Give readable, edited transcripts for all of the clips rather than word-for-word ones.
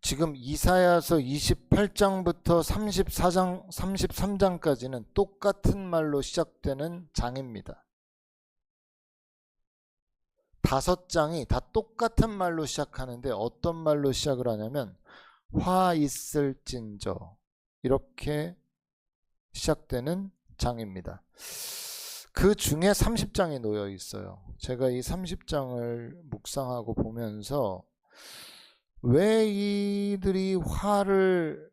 지금 이사야서 28장부터 33장까지는 똑같은 말로 시작되는 장입니다. 5장이 다 똑같은 말로 시작하는데 어떤 말로 시작을 하냐면 화 있을진저 이렇게 시작되는 장입니다. 그 중에 30장이 놓여 있어요. 제가 이 30장을 묵상하고 보면서 왜 이들이 화를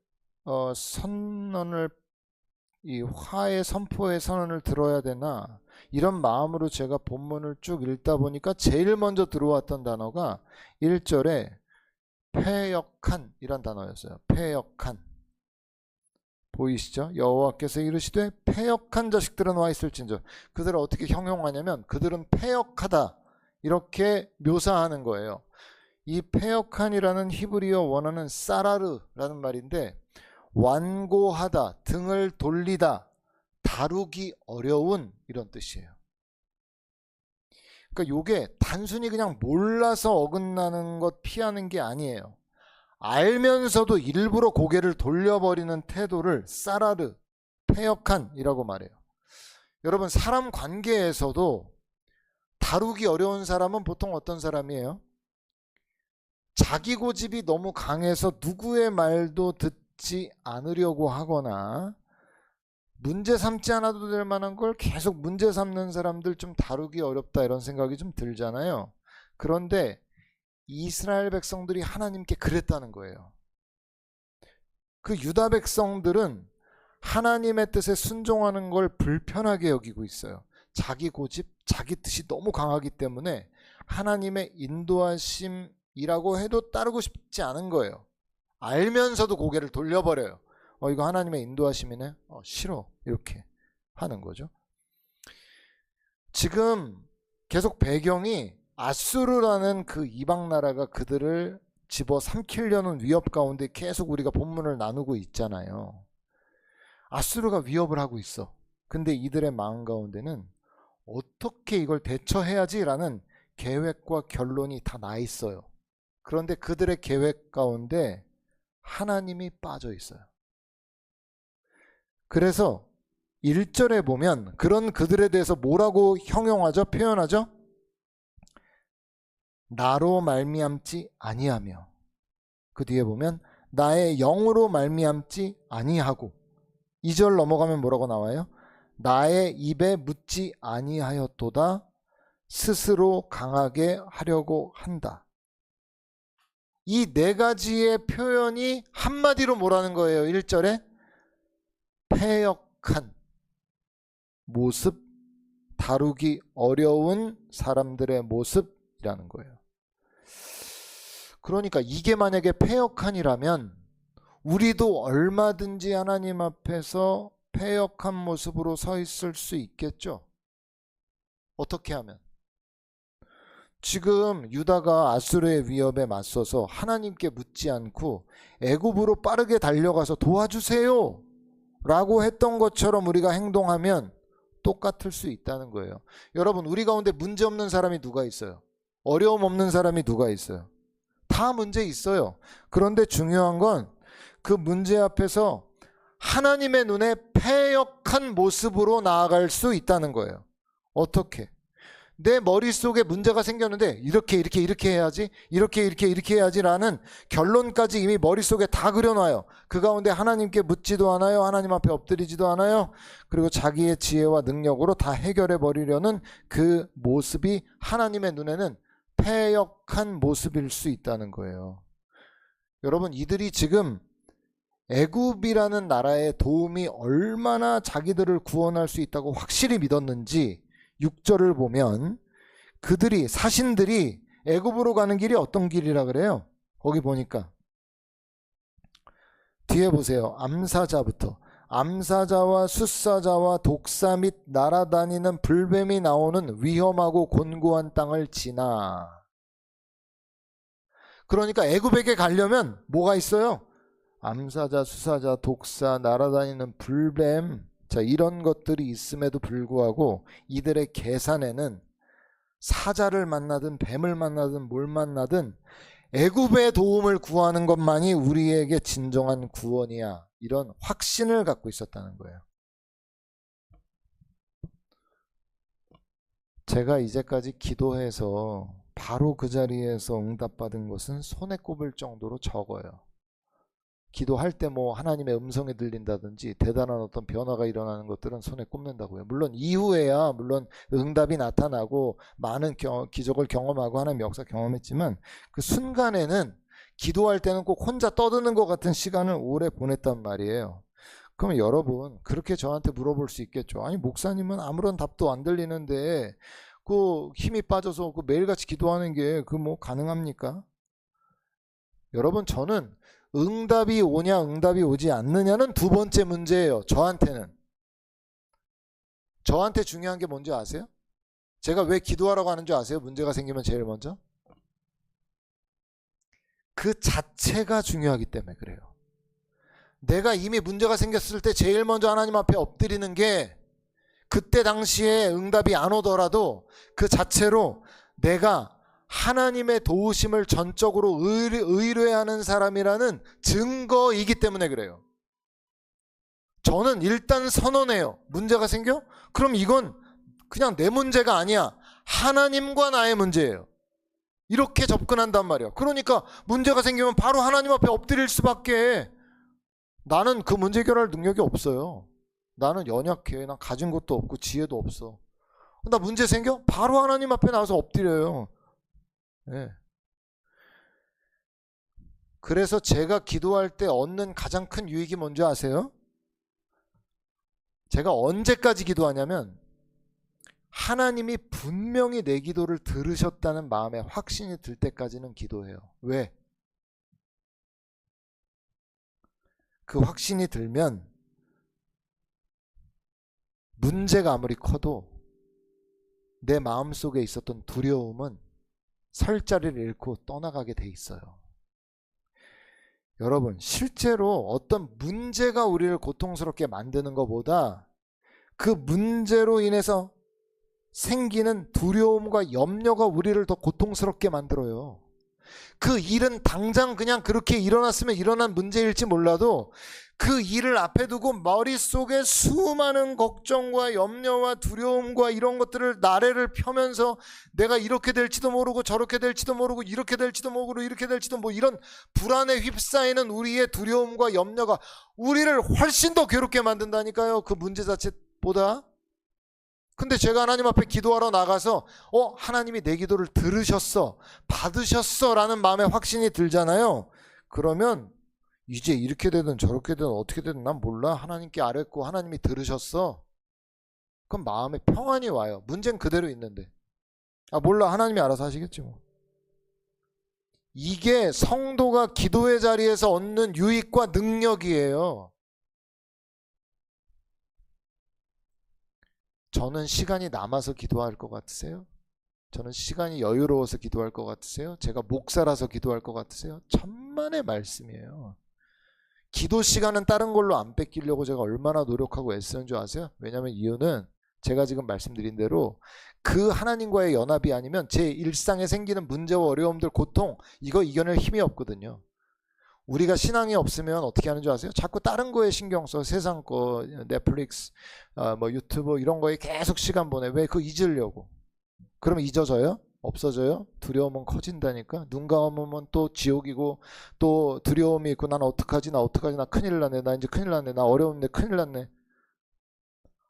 이 화의 선포의 선언을 들어야 되나, 이런 마음으로 제가 본문을 쭉 읽다 보니까 제일 먼저 들어왔던 단어가 1절에 패역한 이란 단어였어요. 패역한. 보이시죠? 여호와께서 이르시되 패역한 자식들은 와 있을진저. 그들을 어떻게 형용하냐면 그들은 패역하다 이렇게 묘사하는 거예요. 이 패역한이라는 히브리어 원어는 사라르라는 말인데 완고하다, 등을 돌리다, 다루기 어려운 이런 뜻이에요. 그러니까 이게 단순히 그냥 몰라서 어긋나는 것 피하는 게 아니에요. 알면서도 일부러 고개를 돌려버리는 태도를 사라르, 패역한이라고 말해요. 여러분, 사람 관계에서도 다루기 어려운 사람은 보통 어떤 사람이에요? 자기 고집이 너무 강해서 누구의 말도 듣지 않으려고 하거나 문제 삼지 않아도 될 만한 걸 계속 문제 삼는 사람들 좀 다루기 어렵다 이런 생각이 좀 들잖아요. 그런데 이스라엘 백성들이 하나님께 그랬다는 거예요. 그 유다 백성들은 하나님의 뜻에 순종하는 걸 불편하게 여기고 있어요. 자기 고집, 자기 뜻이 너무 강하기 때문에 하나님의 인도하심이라고 해도 따르고 싶지 않은 거예요. 알면서도 고개를 돌려버려요. 이거 하나님의 인도하심이네? 싫어. 이렇게 하는 거죠. 지금 계속 배경이 아수르라는 그 이방 나라가 그들을 집어삼키려는 위협 가운데 계속 우리가 본문을 나누고 있잖아요. 아수르가 위협을 하고 있어. 근데 이들의 마음 가운데는 어떻게 이걸 대처해야지라는 계획과 결론이 다 나 있어요. 그런데 그들의 계획 가운데 하나님이 빠져 있어요. 그래서 1절에 보면 그런 그들에 대해서 뭐라고 형용하죠? 표현하죠? 나로 말미암지 아니하며, 그 뒤에 보면 나의 영으로 말미암지 아니하고, 2절 넘어가면 뭐라고 나와요? 나의 입에 묻지 아니하였도다 스스로 강하게 하려고 한다. 이 4가지의 표현이 한마디로 뭐라는 거예요? 1절에 패역한 모습, 다루기 어려운 사람들의 모습이라는 거예요. 그러니까 이게 만약에 패역한이라면 우리도 얼마든지 하나님 앞에서 패역한 모습으로 서 있을 수 있겠죠. 어떻게 하면? 지금 유다가 아수르의 위협에 맞서서 하나님께 묻지 않고 애굽으로 빠르게 달려가서 도와주세요 라고 했던 것처럼 우리가 행동하면 똑같을 수 있다는 거예요. 여러분, 우리 가운데 문제 없는 사람이 누가 있어요? 어려움 없는 사람이 누가 있어요? 다 문제 있어요. 그런데 중요한 건 그 문제 앞에서 하나님의 눈에 패역한 모습으로 나아갈 수 있다는 거예요. 어떻게? 내 머릿속에 문제가 생겼는데 이렇게 해야지, 이렇게 해야지라는 결론까지 이미 머릿속에 다 그려놔요. 그 가운데 하나님께 묻지도 않아요. 하나님 앞에 엎드리지도 않아요. 그리고 자기의 지혜와 능력으로 다 해결해 버리려는 그 모습이 하나님의 눈에는 패역한 모습일 수 있다는 거예요. 여러분, 이들이 지금 애굽이라는 나라의 도움이 얼마나 자기들을 구원할 수 있다고 확실히 믿었는지 6절을 보면 그들이, 사신들이 애굽으로 가는 길이 어떤 길이라 그래요? 거기 보니까 뒤에 보세요. 암사자부터, 암사자와 숫사자와 독사 및 날아다니는 불뱀이 나오는 위험하고 곤고한 땅을 지나. 그러니까 애굽에게 가려면 뭐가 있어요? 암사자, 수사자, 독사, 날아다니는 불뱀, 자, 이런 것들이 있음에도 불구하고 이들의 계산에는 사자를 만나든 뱀을 만나든 뭘 만나든 애굽의 도움을 구하는 것만이 우리에게 진정한 구원이야. 이런 확신을 갖고 있었다는 거예요. 제가 이제까지 기도해서 바로 그 자리에서 응답받은 것은 손에 꼽을 정도로 적어요. 기도할 때 뭐 하나님의 음성이 들린다든지 대단한 어떤 변화가 일어나는 것들은 손에 꼽는다고요. 물론 이후에야 물론 응답이 나타나고 많은 기적을 경험하고 하나님의 역사 경험했지만 그 순간에는 기도할 때는 꼭 혼자 떠드는 것 같은 시간을 오래 보냈단 말이에요. 그럼 여러분 그렇게 저한테 물어볼 수 있겠죠. 아니 목사님은 아무런 답도 안 들리는데 그 힘이 빠져서 그 매일같이 기도하는 게 그 뭐 가능합니까? 여러분 저는 응답이 오냐 응답이 오지 않느냐는 두 번째 문제예요. 저한테는. 저한테 중요한 게 뭔지 아세요? 제가 왜 기도하라고 하는 줄 아세요? 문제가 생기면 제일 먼저 그 자체가 중요하기 때문에 그래요. 내가 이미 문제가 생겼을 때 제일 먼저 하나님 앞에 엎드리는 게 그때 당시에 응답이 안 오더라도 그 자체로 내가 하나님의 도우심을 전적으로 의뢰하는 사람이라는 증거이기 때문에 그래요. 저는 일단 선언해요. 문제가 생겨? 그럼 이건 그냥 내 문제가 아니야. 하나님과 나의 문제예요. 이렇게 접근한단 말이에요. 그러니까 문제가 생기면 바로 하나님 앞에 엎드릴 수밖에. 나는 그 문제 해결할 능력이 없어요. 나는 연약해. 난 가진 것도 없고 지혜도 없어. 나 문제 생겨? 바로 하나님 앞에 나와서 엎드려요. 네. 그래서 제가 기도할 때 얻는 가장 큰 유익이 뭔지 아세요? 제가 언제까지 기도하냐면 하나님이 분명히 내 기도를 들으셨다는 마음에 확신이 들 때까지는 기도해요. 왜? 그 확신이 들면 문제가 아무리 커도 내 마음속에 있었던 두려움은 설 자리를 잃고 떠나가게 돼 있어요. 여러분 실제로 어떤 문제가 우리를 고통스럽게 만드는 것보다 그 문제로 인해서 생기는 두려움과 염려가 우리를 더 고통스럽게 만들어요. 그 일은 당장 그냥 그렇게 일어났으면 일어난 문제일지 몰라도 그 일을 앞에 두고 머릿속에 수많은 걱정과 염려와 두려움과 이런 것들을 나래를 펴면서 내가 이렇게 될지도 모르고 저렇게 될지도 모르고 이렇게 될지도 모르고 이렇게 될지도 뭐 이런 불안에 휩싸이는 우리의 두려움과 염려가 우리를 훨씬 더 괴롭게 만든다니까요. 그 문제 자체보다. 근데 제가 하나님 앞에 기도하러 나가서 하나님이 내 기도를 들으셨어, 받으셨어 라는 마음에 확신이 들잖아요. 그러면 이제 이렇게 되든 저렇게 되든 어떻게 되든 난 몰라. 하나님께 아뢰고 하나님이 들으셨어. 그럼 마음에 평안이 와요. 문제는 그대로 있는데. 몰라. 하나님이 알아서 하시겠지 뭐. 이게 성도가 기도의 자리에서 얻는 유익과 능력이에요. 저는 시간이 남아서 기도할 것 같으세요? 저는 시간이 여유로워서 기도할 것 같으세요? 제가 목사라서 기도할 것 같으세요? 천만의 말씀이에요. 기도 시간은 다른 걸로 안 뺏기려고 제가 얼마나 노력하고 애쓰는 줄 아세요? 왜냐하면 이유는 제가 지금 말씀드린 대로 그 하나님과의 연합이 아니면 제 일상에 생기는 문제와 어려움들, 고통 이거 이겨낼 힘이 없거든요. 우리가 신앙이 없으면 어떻게 하는 줄 아세요? 자꾸 다른 거에 신경 써. 세상 거, 넷플릭스, 뭐 유튜브 이런 거에 계속 시간 보내. 왜? 그거 잊으려고. 그러면 잊어져요? 없어져요? 두려움은 커진다니까. 눈 감으면 또 지옥이고 또 두려움이 있고 난 어떡하지? 나 큰일 났네. 나 이제 큰일 났네. 나 어려운데 큰일 났네.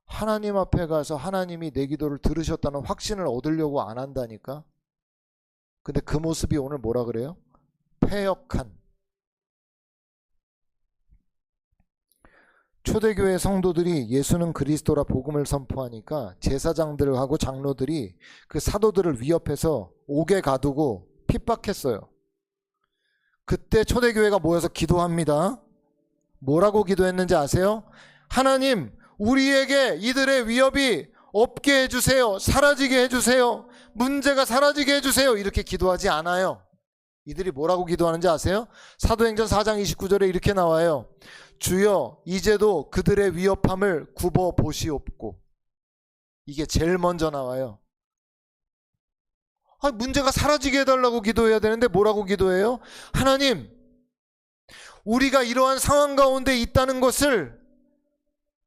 하나님 앞에 가서 하나님이 내 기도를 들으셨다는 확신을 얻으려고 안 한다니까. 근데 그 모습이 오늘 뭐라 그래요? 패역한. 초대교회 성도들이 예수는 그리스도라 복음을 선포하니까 제사장들하고 장로들이 그 사도들을 위협해서 옥에 가두고 핍박했어요. 그때 초대교회가 모여서 기도합니다. 뭐라고 기도했는지 아세요? 하나님, 우리에게 이들의 위협이 없게 해주세요. 사라지게 해주세요. 문제가 사라지게 해주세요. 이렇게 기도하지 않아요. 이들이 뭐라고 기도하는지 아세요? 사도행전 4장 29절에 이렇게 나와요. 주여 이제도 그들의 위협함을 굽어 보시옵고. 이게 제일 먼저 나와요. 문제가 사라지게 해달라고 기도해야 되는데 뭐라고 기도해요? 하나님, 우리가 이러한 상황 가운데 있다는 것을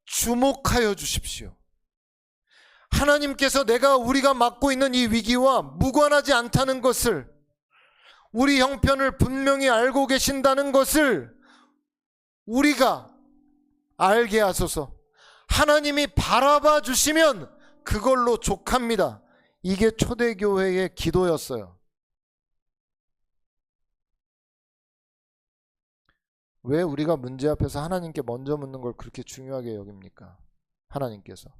주목하여 주십시오. 하나님께서 우리가 맡고 있는 이 위기와 무관하지 않다는 것을, 우리 형편을 분명히 알고 계신다는 것을 우리가 알게 하소서. 하나님이 바라봐 주시면 그걸로 족합니다. 이게 초대교회의 기도였어요. 왜 우리가 문제 앞에서 하나님께 먼저 묻는 걸 그렇게 중요하게 여깁니까? 하나님께서.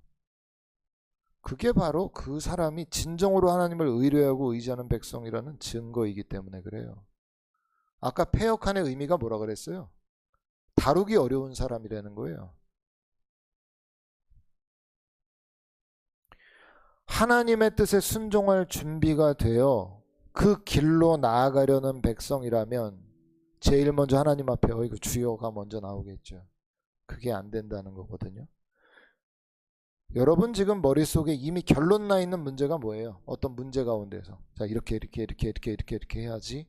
그게 바로 그 사람이 진정으로 하나님을 의뢰하고 의지하는 백성이라는 증거이기 때문에 그래요. 아까 패역한의 의미가 뭐라 그랬어요? 다루기 어려운 사람이라는 거예요. 하나님의 뜻에 순종할 준비가 되어 그 길로 나아가려는 백성이라면 제일 먼저 하나님 앞에 어이구 주여가 먼저 나오겠죠. 그게 안 된다는 거거든요. 여러분 지금 머릿속에 이미 결론 나 있는 문제가 뭐예요? 어떤 문제 가운데서 자 이렇게 해야지.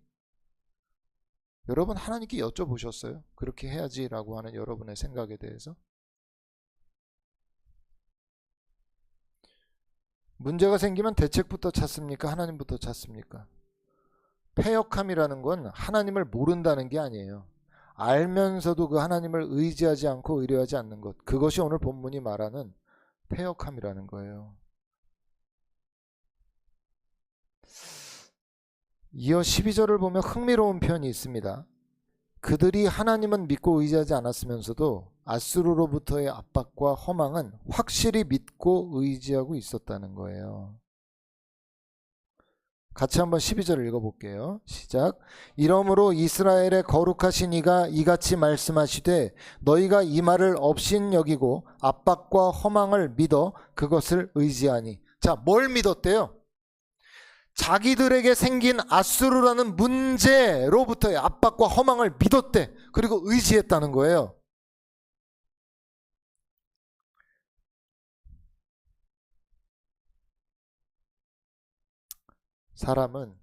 여러분 하나님께 여쭤보셨어요? 그렇게 해야지라고 하는 여러분의 생각에 대해서? 문제가 생기면 대책부터 찾습니까? 하나님부터 찾습니까? 패역함이라는 건 하나님을 모른다는 게 아니에요. 알면서도 그 하나님을 의지하지 않고 의뢰하지 않는 것, 그것이 오늘 본문이 말하는 패역함이라는 거예요. 이어 12절을 보면 흥미로운 표현이 있습니다. 그들이 하나님은 믿고 의지하지 않았으면서도 아수르로부터의 압박과 허망은 확실히 믿고 의지하고 있었다는 거예요. 같이 한번 12절을 읽어볼게요. 시작. 이러므로 이스라엘의 거룩하신 이가 이같이 말씀하시되 너희가 이 말을 업신 여기고 압박과 허망을 믿어 그것을 의지하니. 자, 뭘 믿었대요? 자기들에게 생긴 아수르라는 문제로부터의 압박과 허망을 믿었대. 그리고 의지했다는 거예요. 사람은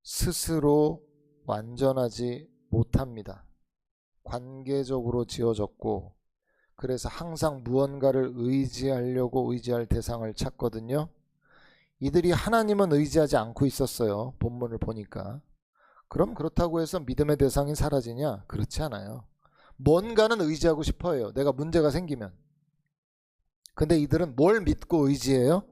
스스로 완전하지 못합니다. 관계적으로 지어졌고, 그래서 항상 무언가를 의지하려고 의지할 대상을 찾거든요. 이들이 하나님은 의지하지 않고 있었어요. 본문을 보니까. 그럼 그렇다고 해서 믿음의 대상이 사라지냐? 그렇지 않아요. 뭔가는 의지하고 싶어요. 내가 문제가 생기면. 근데 이들은 뭘 믿고 의지해요?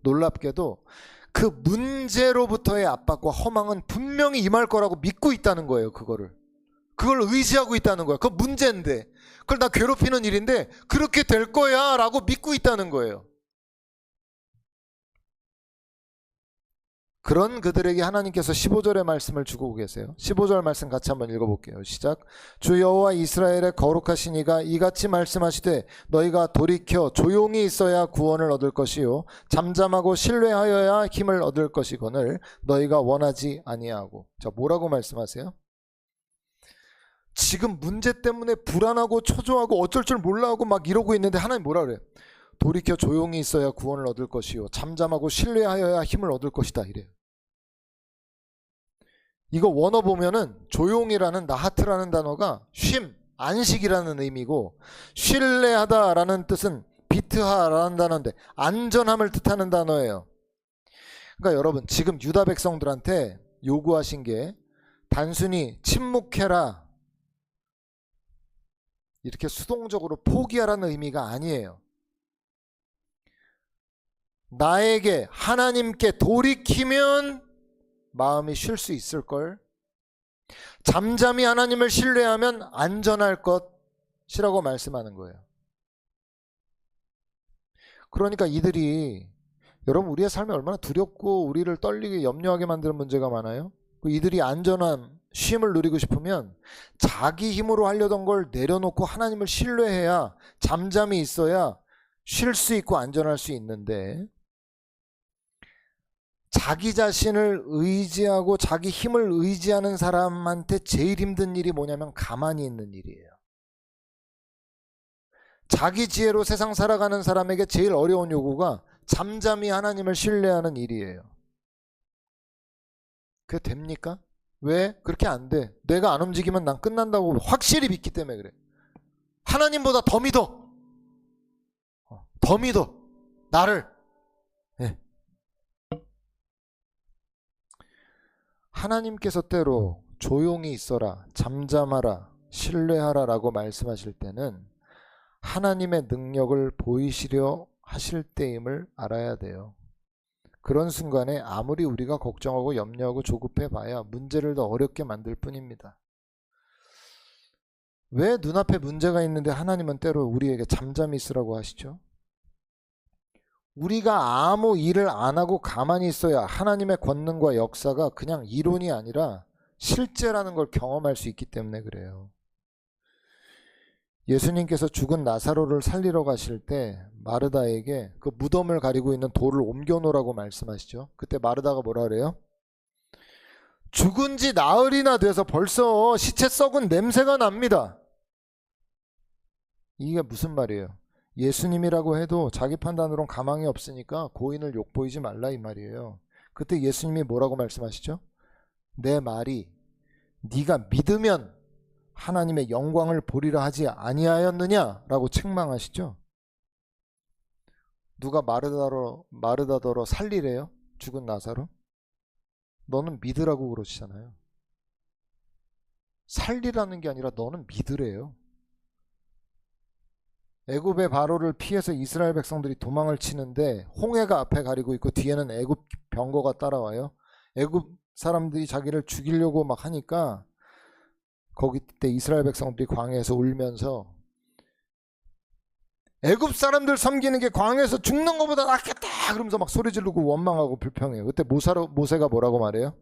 놀랍게도 그 문제로부터의 압박과 허망은 분명히 임할 거라고 믿고 있다는 거예요. 그걸 의지하고 있다는 거예요. 그건 문제인데, 그걸 나 괴롭히는 일인데 그렇게 될 거야 라고 믿고 있다는 거예요. 그런 그들에게 하나님께서 15절의 말씀을 주고 계세요. 15절 말씀 같이 한번 읽어볼게요. 시작. 주 여호와 이스라엘의 거룩하신 이가 이같이 말씀하시되 너희가 돌이켜 조용히 있어야 구원을 얻을 것이요 잠잠하고 신뢰하여야 힘을 얻을 것이거늘 너희가 원하지 아니하고. 자, 뭐라고 말씀하세요? 지금 문제 때문에 불안하고 초조하고 어쩔 줄 몰라 하고 막 이러고 있는데 하나님 뭐라 그래요? 돌이켜 조용히 있어야 구원을 얻을 것이요 잠잠하고 신뢰하여야 힘을 얻을 것이다 이래요. 이거 원어 보면은 조용이라는 나하트라는 단어가 쉼, 안식이라는 의미고, 신뢰하다라는 뜻은 비트하라는 단어인데 안전함을 뜻하는 단어예요. 그러니까 여러분 지금 유다 백성들한테 요구하신 게 단순히 침묵해라 이렇게 수동적으로 포기하라는 의미가 아니에요. 나에게 하나님께 돌이키면 마음이 쉴 수 있을걸. 잠잠히 하나님을 신뢰하면 안전할 것이라고 말씀하는 거예요. 그러니까 이들이, 여러분 우리의 삶이 얼마나 두렵고 우리를 떨리게 염려하게 만드는 문제가 많아요. 이들이 안전한 쉼을 누리고 싶으면 자기 힘으로 하려던 걸 내려놓고 하나님을 신뢰해야, 잠잠히 있어야 쉴 수 있고 안전할 수 있는데, 자기 자신을 의지하고 자기 힘을 의지하는 사람한테 제일 힘든 일이 뭐냐면 가만히 있는 일이에요. 자기 지혜로 세상 살아가는 사람에게 제일 어려운 요구가 잠잠히 하나님을 신뢰하는 일이에요. 그게 됩니까? 왜? 그렇게 안 돼. 내가 안 움직이면 난 끝난다고 확실히 믿기 때문에 그래. 하나님보다 더 믿어. 더 믿어. 나를. 네. 하나님께서 때로 조용히 있어라, 잠잠하라, 신뢰하라 라고 말씀하실 때는 하나님의 능력을 보이시려 하실 때임을 알아야 돼요. 그런 순간에 아무리 우리가 걱정하고 염려하고 조급해 봐야 문제를 더 어렵게 만들 뿐입니다. 왜 눈앞에 문제가 있는데 하나님은 때로 우리에게 잠잠히 있으라고 하시죠? 우리가 아무 일을 안 하고 가만히 있어야 하나님의 권능과 역사가 그냥 이론이 아니라 실제라는 걸 경험할 수 있기 때문에 그래요. 예수님께서 죽은 나사로를 살리러 가실 때 마르다에게 그 무덤을 가리고 있는 돌을 옮겨놓으라고 말씀하시죠. 그때 마르다가 뭐라 그래요? 죽은 지 나흘이나 돼서 벌써 시체 썩은 냄새가 납니다. 이게 무슨 말이에요? 예수님이라고 해도 자기 판단으로는 가망이 없으니까 고인을 욕보이지 말라 이 말이에요. 그때 예수님이 뭐라고 말씀하시죠? 내 말이 네가 믿으면 하나님의 영광을 보리라 하지 아니하였느냐라고 책망하시죠. 누가 마르다더러 살리래요? 죽은 나사로? 너는 믿으라고 그러시잖아요. 살리라는 게 아니라 너는 믿으래요. 애굽의 바로를 피해서 이스라엘 백성들이 도망을 치는데 홍해가 앞에 가리고 있고 뒤에는 애굽 병거가 따라와요. 애굽 사람들이 자기를 죽이려고 막 하니까 거기 때 이스라엘 백성들이 광야에서 울면서 애굽 사람들 섬기는 게 광야에서 죽는 것보다 낫겠다 그러면서 막 소리 지르고 원망하고 불평해요. 그때 모세가 뭐라고 말해요?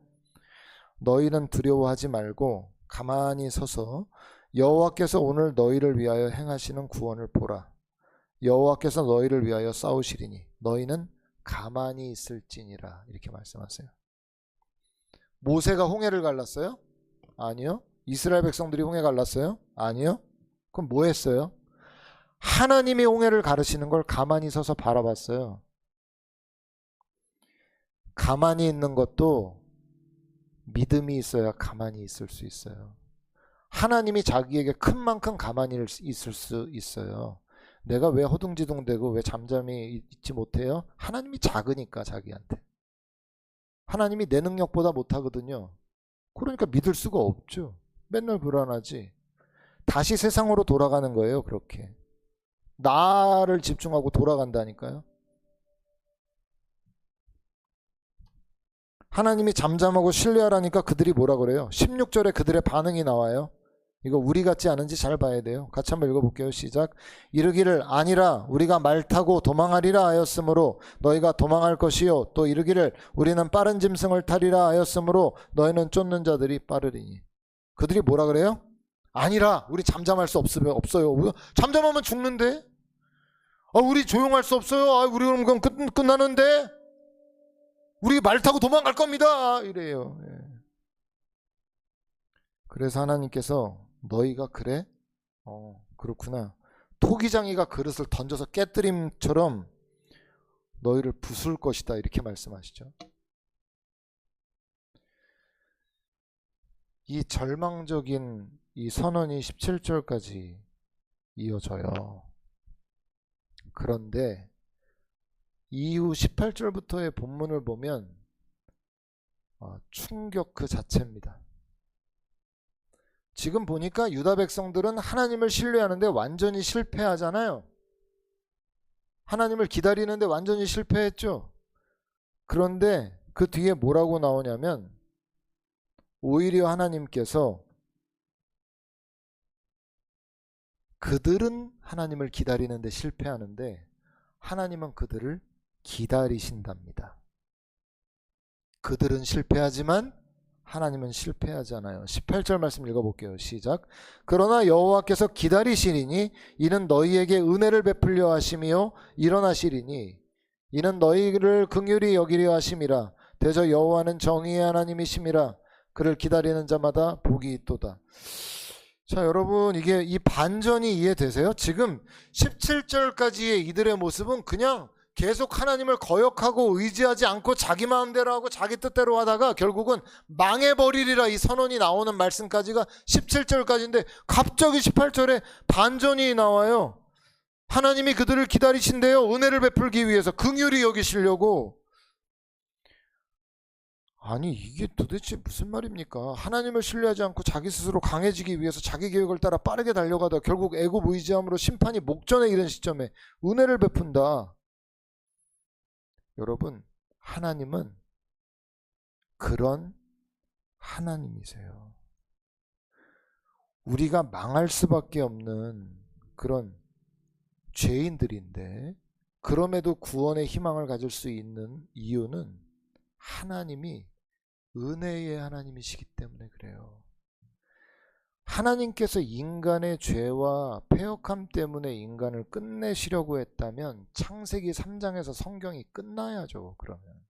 너희는 두려워하지 말고 가만히 서서 여호와께서 오늘 너희를 위하여 행하시는 구원을 보라. 여호와께서 너희를 위하여 싸우시리니 너희는 가만히 있을지니라. 이렇게 말씀하세요. 모세가 홍해를 갈랐어요? 아니요. 이스라엘 백성들이 홍해 갈랐어요? 아니요. 그럼 뭐 했어요? 하나님이 홍해를 가르시는 걸 가만히 서서 바라봤어요. 가만히 있는 것도 믿음이 있어야 가만히 있을 수 있어요. 하나님이 자기에게 큰 만큼 가만히 있을 수 있어요. 내가 왜 허둥지둥대고 왜 잠잠히 있지 못해요? 하나님이 작으니까 자기한테. 하나님이 내 능력보다 못하거든요. 그러니까 믿을 수가 없죠. 맨날 불안하지. 다시 세상으로 돌아가는 거예요. 그렇게. 나를 집중하고 돌아간다니까요. 하나님이 잠잠하고 신뢰하라니까 그들이 뭐라 그래요? 16절에 그들의 반응이 나와요. 이거 우리 같지 않은지 잘 봐야 돼요. 같이 한번 읽어볼게요. 시작. 이르기를 아니라 우리가 말 타고 도망하리라 하였으므로 너희가 도망할 것이요 또 이르기를 우리는 빠른 짐승을 타리라 하였으므로 너희는 쫓는 자들이 빠르리니. 그들이 뭐라 그래요? 아니라 우리 잠잠할 수 없어요. 잠잠하면 죽는데? 우리 조용할 수 없어요. 우리 그럼 끝나는데? 우리 말 타고 도망갈 겁니다. 이래요. 그래서 하나님께서 너희가 그래? 그렇구나. 토기장이가 그릇을 던져서 깨뜨림처럼 너희를 부술 것이다. 이렇게 말씀하시죠. 이 절망적인 이 선언이 17절까지 이어져요. 그런데 이후 18절부터의 본문을 보면 충격 그 자체입니다. 지금 보니까 유다 백성들은 하나님을 신뢰하는데 완전히 실패하잖아요. 하나님을 기다리는데 완전히 실패했죠. 그런데 그 뒤에 뭐라고 나오냐면 오히려 하나님께서 그들은 하나님을 기다리는데 실패하는데 하나님은 그들을 기다리신답니다. 그들은 실패하지만 하나님은 실패하잖아요. 18절 말씀 읽어볼게요. 시작. 그러나 여호와께서 기다리시리니 이는 너희에게 은혜를 베풀려 하심이요 일어나시리니 이는 너희를 긍휼히 여기려 하심이라. 대저 여호와는 정의의 하나님이심이라. 그를 기다리는 자마다 복이 있도다. 자, 여러분, 이게 이 반전이 이해되세요? 지금 17절까지의 이들의 모습은 그냥 계속 하나님을 거역하고 의지하지 않고 자기 마음대로 하고 자기 뜻대로 하다가 결국은 망해버리리라, 이 선언이 나오는 말씀까지가 17절까지인데 갑자기 18절에 반전이 나와요. 하나님이 그들을 기다리신대요. 은혜를 베풀기 위해서, 긍휼히 여기시려고. 아니 이게 도대체 무슨 말입니까? 하나님을 신뢰하지 않고 자기 스스로 강해지기 위해서 자기 계획을 따라 빠르게 달려가다 결국 애굽 의지함으로 심판이 목전에 이른 시점에 은혜를 베푼다. 여러분, 하나님은 그런 하나님이세요. 우리가 망할 수밖에 없는 그런 죄인들인데 그럼에도 구원의 희망을 가질 수 있는 이유는 하나님이 은혜의 하나님이시기 때문에 그래요. 하나님께서 인간의 죄와 패역함 때문에 인간을 끝내시려고 했다면 창세기 3장에서 성경이 끝나야죠. 그러면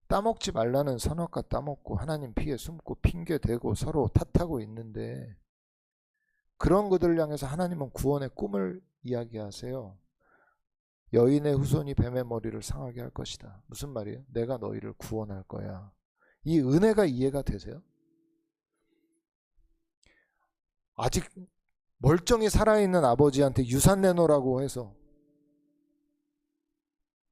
따먹지 말라는 선악과 따먹고 하나님 피해 숨고 핑계대고 서로 탓하고 있는데, 그런 그들을 향해서 하나님은 구원의 꿈을 이야기하세요. 여인의 후손이 뱀의 머리를 상하게 할 것이다. 무슨 말이에요? 내가 너희를 구원할 거야. 이 은혜가 이해가 되세요? 아직 멀쩡히 살아있는 아버지한테 유산 내놓으라고 해서,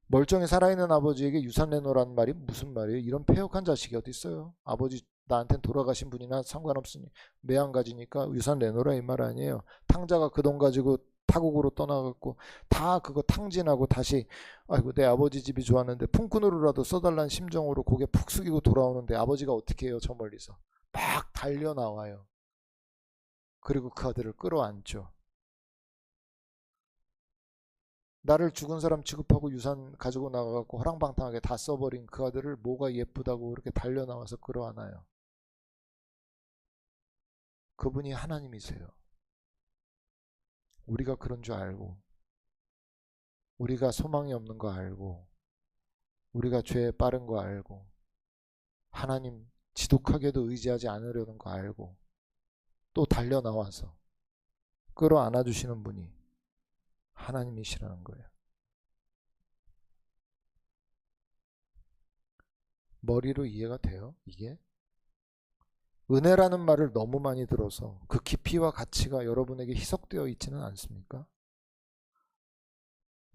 멀쩡히 살아있는 아버지에게 유산 내놓으라는 말이 무슨 말이에요? 이런 패역한 자식이 어디 있어요? 아버지 나한텐 돌아가신 분이나 상관없으니 매한 가지니까 유산 내놓으라, 이 말 아니에요. 탕자가 그 돈 가지고 타국으로 떠나갔고 다 그거 탕진하고 다시 아이고 내 아버지 집이 좋았는데 품꾼으로라도 써달라는 심정으로 고개 푹 숙이고 돌아오는데 아버지가 어떻게 해요? 저 멀리서 막 달려 나와요. 그리고 그 아들을 끌어안죠. 나를 죽은 사람 취급하고 유산 가지고 나가고 허랑방탕하게 다 써버린 그 아들을 뭐가 예쁘다고 그렇게 달려 나와서 끌어안아요. 그분이 하나님이세요. 우리가 그런 줄 알고, 우리가 소망이 없는 거 알고, 우리가 죄에 빠른 거 알고, 하나님 지독하게도 의지하지 않으려는 거 알고 또 달려 나와서 끌어안아 주시는 분이 하나님이시라는 거예요. 머리로 이해가 돼요? 이게? 은혜라는 말을 너무 많이 들어서 그 깊이와 가치가 여러분에게 희석되어 있지는 않습니까?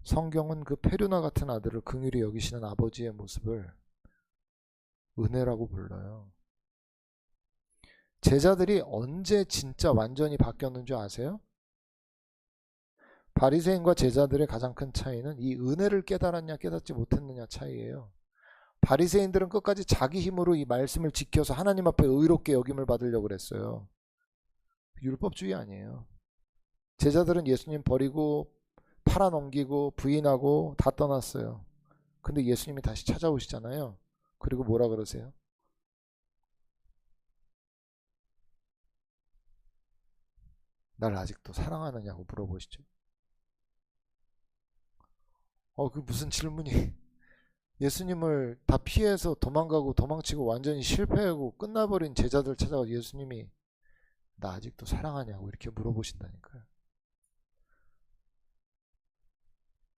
성경은 그 페류나 같은 아들을 긍휼히 여기시는 아버지의 모습을 은혜라고 불러요. 제자들이 언제 진짜 완전히 바뀌었는 줄 아세요? 바리새인과 제자들의 가장 큰 차이는 이 은혜를 깨달았냐 깨닫지 못했느냐 차이예요. 바리새인들은 끝까지 자기 힘으로 이 말씀을 지켜서 하나님 앞에 의롭게 여김을 받으려고 그랬어요. 율법주의 아니에요. 제자들은 예수님 버리고 팔아넘기고 부인하고 다 떠났어요. 근데 예수님이 다시 찾아오시잖아요. 그리고 뭐라 그러세요? 날 아직도 사랑하느냐고 물어보시죠. 그 무슨 질문이. 예수님을 다 피해서 도망가고 도망치고 완전히 실패하고 끝나버린 제자들 찾아가 예수님이 나 아직도 사랑하냐고 이렇게 물어보신다니까요.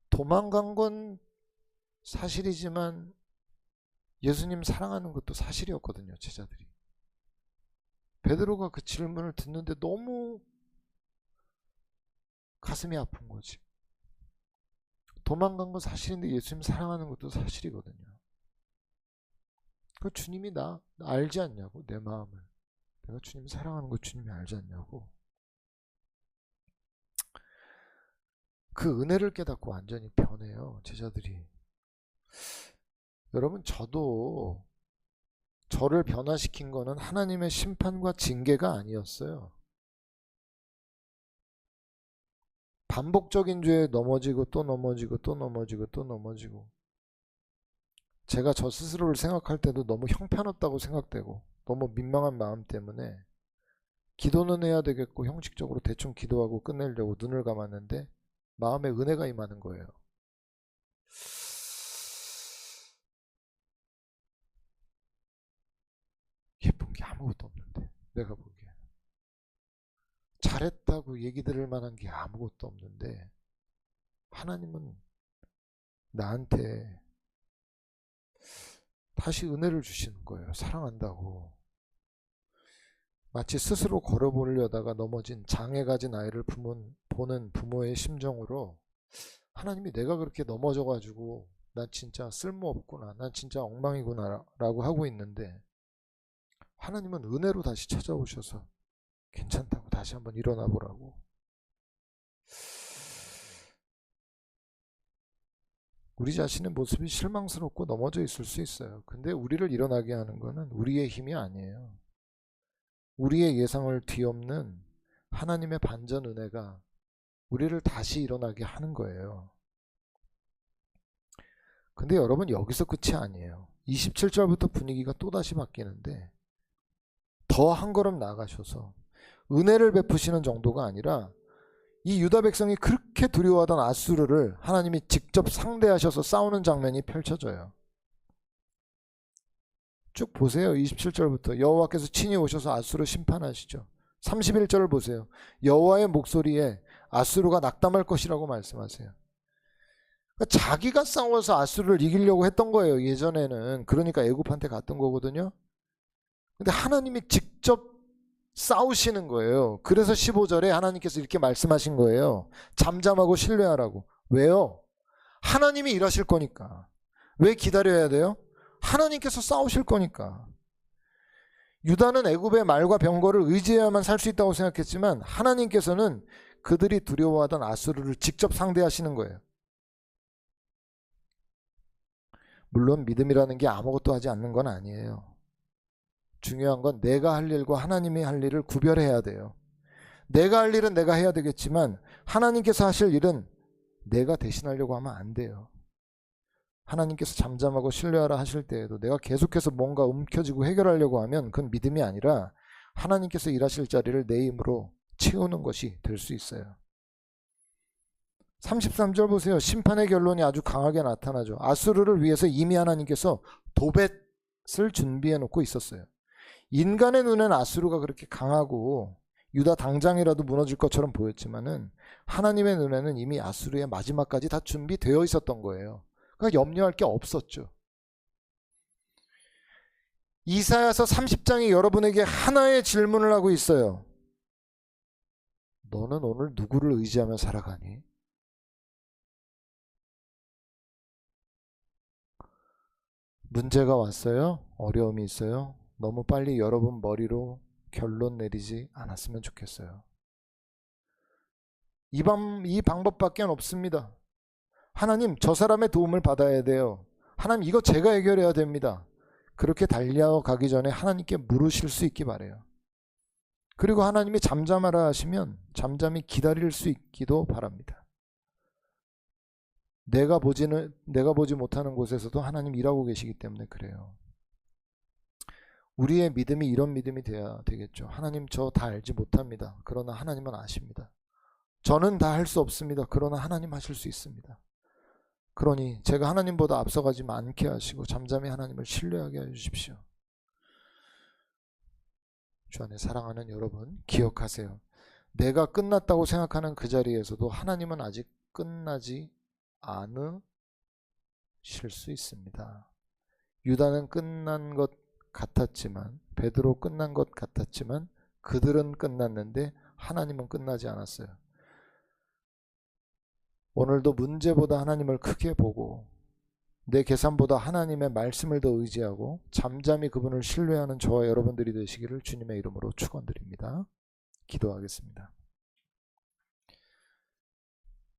도망간 건 사실이지만 예수님 사랑하는 것도 사실이었거든요. 제자들이. 베드로가 그 질문을 듣는데 너무 가슴이 아픈 거지. 도망간 건 사실인데 예수님 사랑하는 것도 사실이거든요. 그 주님이 나 알지 않냐고, 내 마음을. 내가 주님 사랑하는 거 주님이 알지 않냐고. 그 은혜를 깨닫고 완전히 변해요, 제자들이. 여러분, 저도 저를 변화시킨 거는 하나님의 심판과 징계가 아니었어요. 반복적인 죄에 넘어지고 또 넘어지고 또 넘어지고 또 넘어지고, 제가 저 스스로를 생각할 때도 너무 형편없다고 생각되고 너무 민망한 마음 때문에 기도는 해야 되겠고 형식적으로 대충 기도하고 끝내려고 눈을 감았는데 마음에 은혜가 임하는 거예요. 예쁜 게 아무것도 없는데, 내가 보기에 잘했다고 얘기 들을 만한 게 아무것도 없는데 하나님은 나한테 다시 은혜를 주시는 거예요. 사랑한다고. 마치 스스로 걸어보려다가 넘어진 장애 가진 아이를 보는 부모의 심정으로 하나님이 내가 그렇게 넘어져가지고 난 진짜 쓸모없구나, 난 진짜 엉망이구나 라고 하고 있는데, 하나님은 은혜로 다시 찾아오셔서 괜찮다고 다시 한번 일어나 보라고. 우리 자신의 모습이 실망스럽고 넘어져 있을 수 있어요. 근데 우리를 일어나게 하는 것은 우리의 힘이 아니에요. 우리의 예상을 뒤엎는 하나님의 반전 은혜가 우리를 다시 일어나게 하는 거예요. 근데 여러분, 여기서 끝이 아니에요. 27절부터 분위기가 또다시 바뀌는데, 더 한 걸음 나아가셔서 은혜를 베푸시는 정도가 아니라 이 유다 백성이 그렇게 두려워하던 아수르를 하나님이 직접 상대하셔서 싸우는 장면이 펼쳐져요. 쭉 보세요. 27절부터 여호와께서 친히 오셔서 아수르 심판하시죠. 31절을 보세요. 여호와의 목소리에 아수르가 낙담할 것이라고 말씀하세요. 그러니까 자기가 싸워서 아수르를 이기려고 했던 거예요, 예전에는. 그러니까 애굽한테 갔던 거거든요. 근데 하나님이 직접 싸우시는 거예요. 그래서 15절에 하나님께서 이렇게 말씀하신 거예요. 잠잠하고 신뢰하라고. 왜요? 하나님이 일하실 거니까. 왜 기다려야 돼요? 하나님께서 싸우실 거니까. 유다는 애굽의 말과 병거를 의지해야만 살 수 있다고 생각했지만, 하나님께서는 그들이 두려워하던 아수르를 직접 상대하시는 거예요. 물론 믿음이라는 게 아무것도 하지 않는 건 아니에요. 중요한 건 내가 할 일과 하나님이 할 일을 구별해야 돼요. 내가 할 일은 내가 해야 되겠지만 하나님께서 하실 일은 내가 대신하려고 하면 안 돼요. 하나님께서 잠잠하고 신뢰하라 하실 때에도 내가 계속해서 뭔가 움켜쥐고 해결하려고 하면 그건 믿음이 아니라 하나님께서 일하실 자리를 내 힘으로 채우는 것이 될 수 있어요. 33절 보세요. 심판의 결론이 아주 강하게 나타나죠. 아수르를 위해서 이미 하나님께서 도벳을 준비해 놓고 있었어요. 인간의 눈에는 아수르가 그렇게 강하고 유다 당장이라도 무너질 것처럼 보였지만은 하나님의 눈에는 이미 아수르의 마지막까지 다 준비되어 있었던 거예요. 그러니까 염려할 게 없었죠. 이사야서 30장이 여러분에게 하나의 질문을 하고 있어요. 너는 오늘 누구를 의지하며 살아가니? 문제가 왔어요? 어려움이 있어요? 너무 빨리 여러분 머리로 결론 내리지 않았으면 좋겠어요. 이 방법밖에 없습니다. 하나님, 저 사람의 도움을 받아야 돼요. 하나님, 이거 제가 해결해야 됩니다. 그렇게 달려가기 전에 하나님께 물으실 수 있기 바라요. 그리고 하나님이 잠잠하라 하시면 잠잠히 기다릴 수 있기도 바랍니다. 내가 보지 못하는 곳에서도 하나님 일하고 계시기 때문에 그래요. 우리의 믿음이 이런 믿음이 돼야 되겠죠. 하나님, 저 다 알지 못합니다. 그러나 하나님은 아십니다. 저는 다 할 수 없습니다. 그러나 하나님 하실 수 있습니다. 그러니 제가 하나님보다 앞서가지 않게 하시고 잠잠히 하나님을 신뢰하게 해주십시오. 주 안에 사랑하는 여러분, 기억하세요. 내가 끝났다고 생각하는 그 자리에서도 하나님은 아직 끝나지 않으실 수 있습니다. 유다는 끝난 것 같았지만, 베드로 끝난 것 같았지만 그들은 끝났는데 하나님은 끝나지 않았어요. 오늘도 문제보다 하나님을 크게 보고 내 계산보다 하나님의 말씀을 더 의지하고 잠잠히 그분을 신뢰하는 저와 여러분들이 되시기를 주님의 이름으로 축원드립니다. 기도하겠습니다.